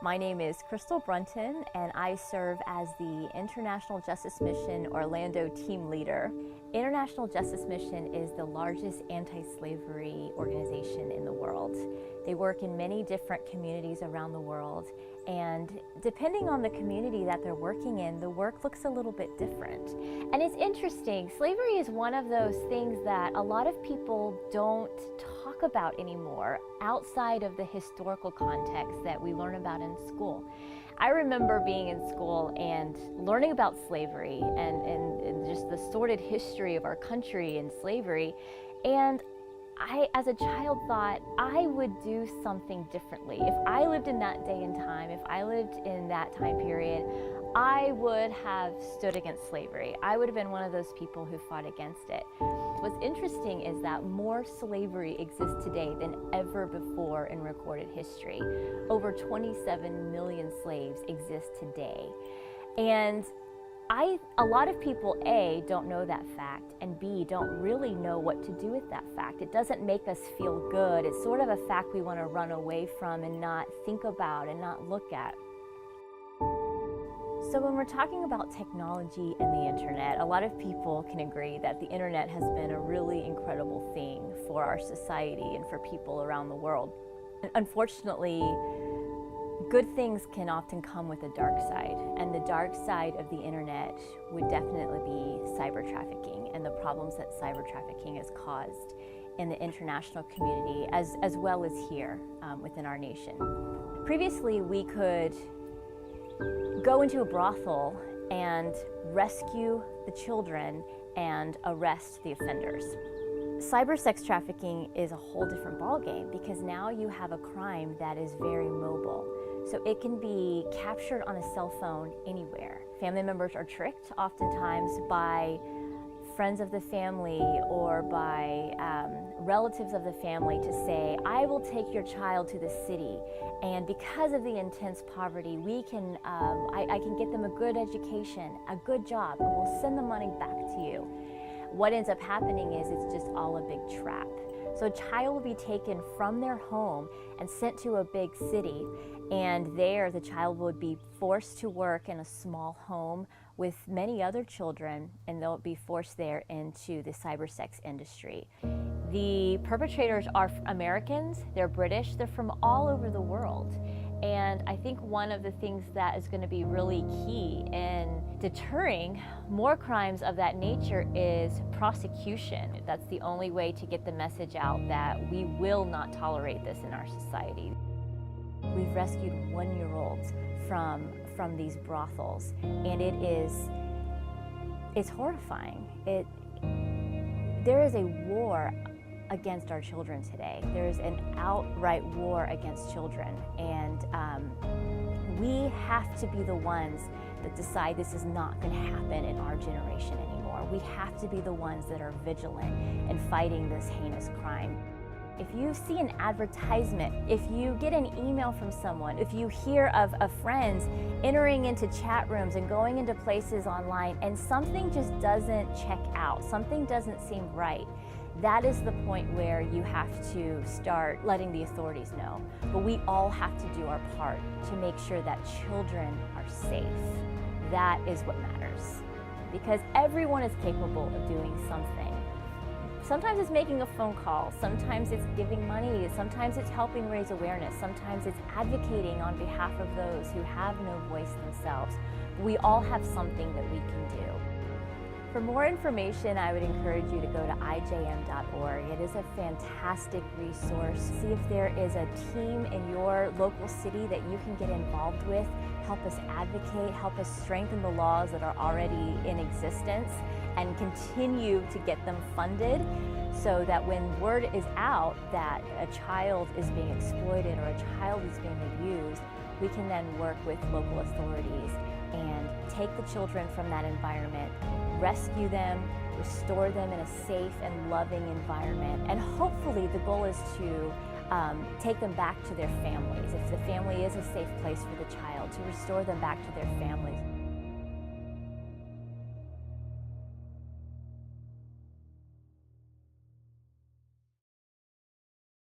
My name is Crystal Brunton, and I serve as the International Justice Mission Orlando team leader. International Justice Mission is the largest anti-slavery organization in the world. They work in many different communities around the world, and depending on the community that they're working in, the work looks a little bit different. And it's interesting, slavery is one of those things that a lot of people don't talk about anymore outside of the historical context that we learn about in school. I remember being in school and learning about slavery and just the sordid history of our country and slavery, and I, as a child, thought I would do something differently. If I lived in that day and time, if I lived in that time period, I would have stood against slavery. I would have been one of those people who fought against it. What's interesting is that more slavery exists today than ever before in recorded history. Over 27 million slaves exist today. And a lot of people, A, don't know that fact, and B, don't really know what to do with that fact. It doesn't make us feel good. It's sort of a fact we want to run away from and not think about and not look at. So when we're talking about technology and the internet, a lot of people can agree that the internet has been a really incredible thing for our society and for people around the world. Unfortunately, good things can often come with a dark side, and the dark side of the internet would definitely be cyber trafficking and the problems that cyber trafficking has caused in the international community as well as here within our nation. Previously, we could go into a brothel and rescue the children and arrest the offenders. Cyber sex trafficking is a whole different ballgame because now you have a crime that is very mobile. So it can be captured on a cell phone anywhere. Family members are tricked oftentimes by friends of the family or by relatives of the family to say, I will take your child to the city, and because of the intense poverty, I can get them a good education, a good job, and we'll send the money back to you. What ends up happening is it's just all a big trap. So a child will be taken from their home and sent to a big city, and there the child would be forced to work in a small home with many other children, and they'll be forced there into the cyber sex industry. The perpetrators are Americans, they're British, they're from all over the world. And I think one of the things that is going to be really key in deterring more crimes of that nature is prosecution. That's the only way to get the message out that we will not tolerate this in our society. We've rescued 1-year-olds from these brothels, and it's horrifying. There is a war against our children today. There's an outright war against children, and we have to be the ones that decide this is not going to happen in our generation anymore. We have to be the ones that are vigilant in fighting this heinous crime. If you see an advertisement, if you get an email from someone, if you hear of friends entering into chat rooms and going into places online and something just doesn't check out, something doesn't seem right, that is the point where you have to start letting the authorities know. But we all have to do our part to make sure that children are safe. That is what matters, because everyone is capable of doing something. Sometimes it's making a phone call, sometimes it's giving money, sometimes it's helping raise awareness, sometimes it's advocating on behalf of those who have no voice themselves. We all have something that we can do. For more information, I would encourage you to go to ijm.org. It is a fantastic resource. See if there is a team in your local city that you can get involved with. Help us advocate, help us strengthen the laws that are already in existence, and continue to get them funded so that when word is out that a child is being exploited or a child is being abused, we can then work with local authorities and take the children from that environment, rescue them, restore them in a safe and loving environment, and hopefully the goal is to take them back to their families. If the family is a safe place for the child, to restore them back to their families.